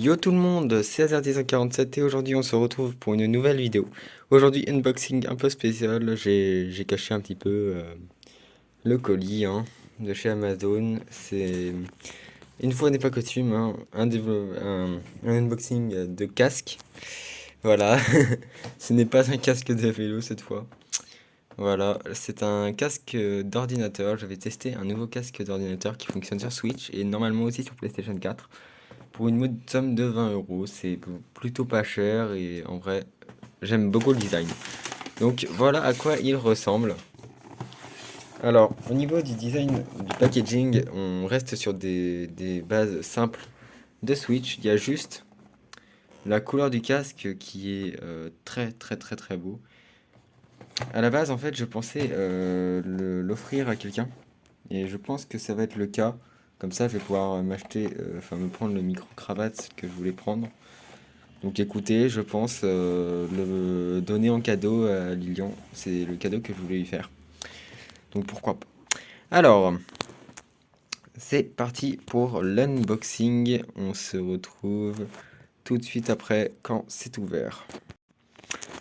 Yo tout le monde, c'est AZRT147 et aujourd'hui on se retrouve pour une nouvelle vidéo. Aujourd'hui unboxing un peu spécial, j'ai caché un petit peu le colis de chez Amazon. C'est une fois n'est pas coutume, un unboxing de casque. Voilà, ce n'est pas un casque de vélo cette fois. Voilà, c'est un casque d'ordinateur. J'avais testé un nouveau casque d'ordinateur qui fonctionne sur Switch et normalement aussi sur PlayStation 4. Pour une mode somme de 20 euros, c'est plutôt pas cher et en vrai, j'aime beaucoup le design. Donc voilà à quoi il ressemble. Alors, au niveau du design du packaging, on reste sur des bases simples de Switch. Il y a juste la couleur du casque qui est très beau. À la base, en fait, je pensais l'offrir à quelqu'un et je pense que ça va être le cas. Comme ça, je vais pouvoir m'acheter, me prendre le micro-cravate que je voulais prendre. Donc écoutez, je pense le donner en cadeau à Lilian. C'est le cadeau que je voulais lui faire. Donc pourquoi pas. Alors, c'est parti pour l'unboxing. On se retrouve tout de suite après quand c'est ouvert.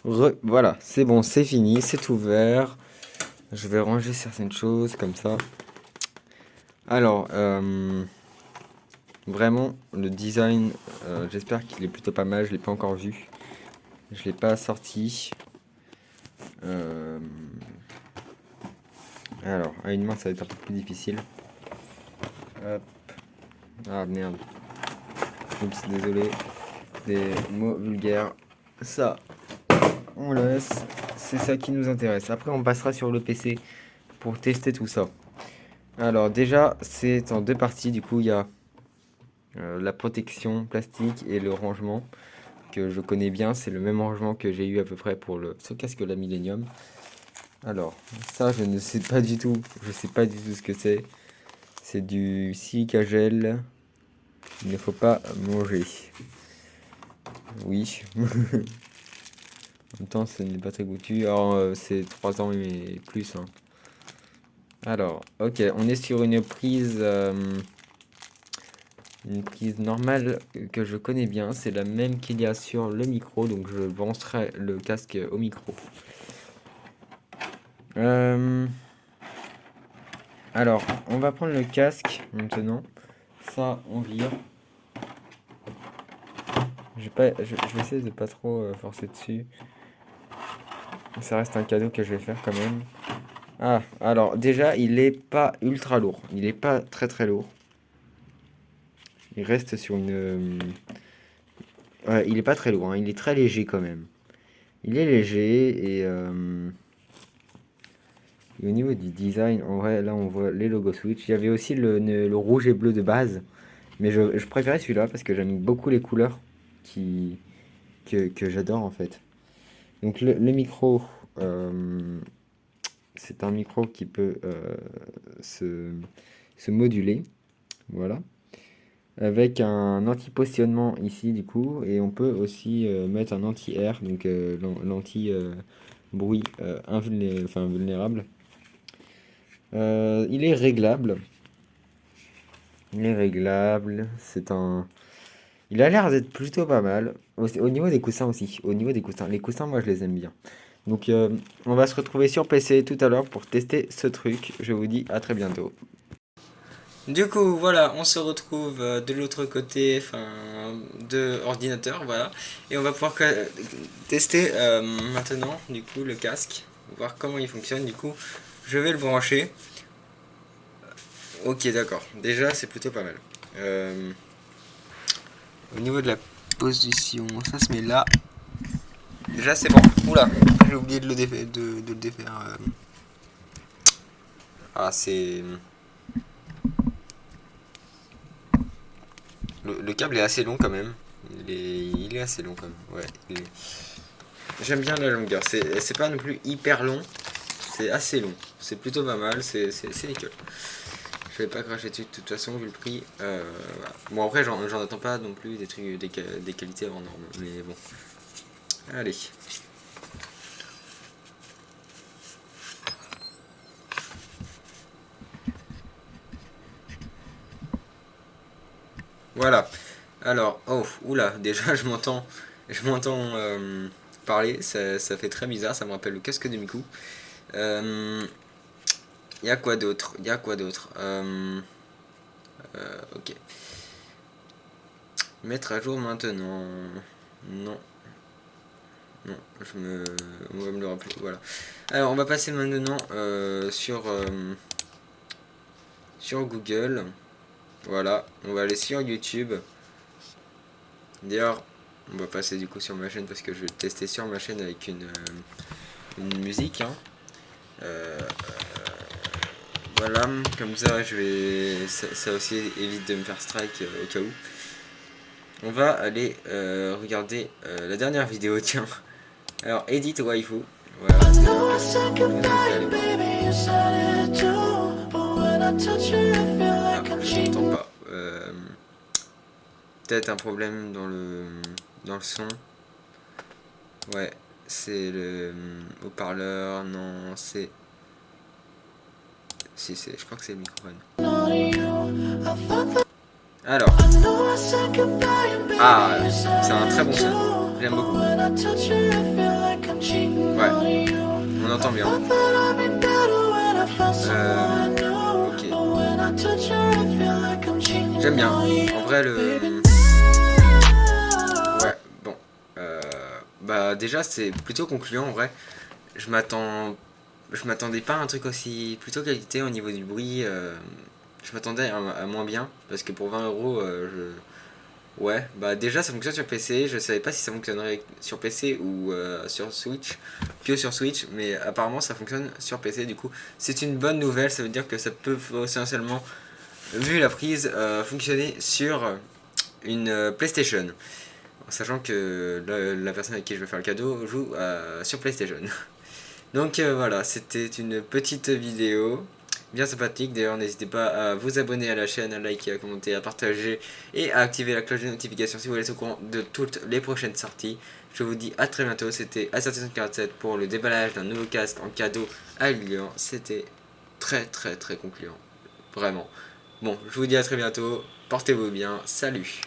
Voilà, c'est bon, c'est fini, c'est ouvert. Je vais ranger certaines choses comme ça. Alors, vraiment, le design, j'espère qu'il est plutôt pas mal. Je l'ai pas encore vu. Je l'ai pas sorti. Euh, Alors, à une main, ça va être un peu plus difficile. Hop. Ah merde. Oups, désolé. Des mots vulgaires. Ça, on laisse. C'est ça qui nous intéresse. Après, on passera sur le PC pour tester tout ça. Alors, déjà, c'est en deux parties. Du coup, il y a la protection plastique et le rangement que je connais bien. C'est le même rangement que j'ai eu à peu près pour ce casque la Millennium. Alors, ça, je ne sais pas du tout. Je sais pas du tout ce que c'est. C'est du silica gel. Il ne faut pas manger. Oui. En même temps, ce n'est pas très goûtu. Alors, c'est 3 ans et plus. Alors, ok, on est sur une prise normale que je connais bien. C'est la même qu'il y a sur le micro, donc je brancherai le casque au micro. Euh, alors, on va prendre le casque maintenant. Ça, on vire. Je vais essayer de pas trop forcer dessus. Ça reste un cadeau que je vais faire quand même. Ah, alors déjà, il est pas ultra lourd. Il est pas très lourd. Il reste sur ouais, il est pas très lourd, hein. Il est très léger quand même. Il est léger et au niveau du design, en vrai, là on voit les logos Switch. Il y avait aussi le rouge et bleu de base. Mais je préférais celui-là parce que j'aime beaucoup les couleurs qui, que j'adore en fait. Donc le micro, euh, c'est un micro qui peut se, se moduler. Voilà. Avec un anti-positionnement ici du coup, et on peut aussi mettre un anti-air, donc l'anti-bruit vulnérable. Il est réglable. Il est réglable. Il a l'air d'être plutôt pas mal. Au niveau des coussins aussi. Au niveau des coussins. Les coussins, moi, je les aime bien. Donc, on va se retrouver sur PC tout à l'heure pour tester ce truc. Je vous dis à très bientôt. Du coup, voilà, on se retrouve de l'autre côté, de ordinateur, voilà, et on va pouvoir tester maintenant, du coup, le casque, voir comment il fonctionne. Du coup, je vais le brancher. Ok, d'accord. Déjà, c'est plutôt pas mal. Au niveau de la position, ça se met là. Déjà, c'est bon. Oula, j'ai oublié de le défaire. Ah, c'est le câble est assez long quand même. Il est assez long quand même. Ouais, j'aime bien la longueur. C'est pas non plus hyper long. C'est assez long. C'est plutôt pas mal. C'est nickel. Je vais pas cracher dessus de toute façon vu le prix. Voilà. Bon après j'en attends pas non plus des trucs des qualités hors normes. Mais bon. Allez. Voilà. Alors, oh, oula, déjà je m'entends parler, ça fait très bizarre, ça me rappelle le casque de Miku. Y a quoi d'autre? Y a quoi d'autre? Ok. Mettre à jour maintenant. Non. Non, on va me le rappeler. Voilà. Alors, on va passer maintenant sur Google. Voilà. On va aller sur YouTube. D'ailleurs, on va passer du coup sur ma chaîne parce que je vais tester sur ma chaîne avec une musique. Hein. Voilà, comme ça, ça aussi évite de me faire strike au cas où. On va aller regarder la dernière vidéo, tiens. Alors, Edit Waifu. Voilà, je n'entends pas. Peut-être un problème dans le son. Ouais, c'est le haut-parleur. Non, c'est... Si, je crois que c'est le microphone. Alors. Ah, c'est un très bon son. J'aime beaucoup. Ouais, on entend bien. Ok. J'aime bien. En vrai, ouais, bon. Bah, déjà, c'est plutôt concluant, en vrai. Je m'attendais pas à un truc aussi plutôt qualité au niveau du bruit. Je m'attendais à moins bien. Parce que pour 20 euros, ouais, bah déjà ça fonctionne sur PC, je savais pas si ça fonctionnerait sur PC ou sur Switch, que sur Switch, mais apparemment ça fonctionne sur PC, du coup c'est une bonne nouvelle, ça veut dire que ça peut essentiellement, vu la prise, fonctionner sur une PlayStation, en sachant que la personne avec qui je vais faire le cadeau joue sur PlayStation. Donc voilà, c'était une petite vidéo bien sympathique. D'ailleurs, n'hésitez pas à vous abonner à la chaîne, à liker, à commenter, à partager et à activer la cloche de notification si vous voulez être au courant de toutes les prochaines sorties. Je vous dis à très bientôt. C'était Assassin's pour le déballage d'un nouveau casque en cadeau à Lilian. C'était très très très concluant. Vraiment. Bon, je vous dis à très bientôt. Portez-vous bien. Salut.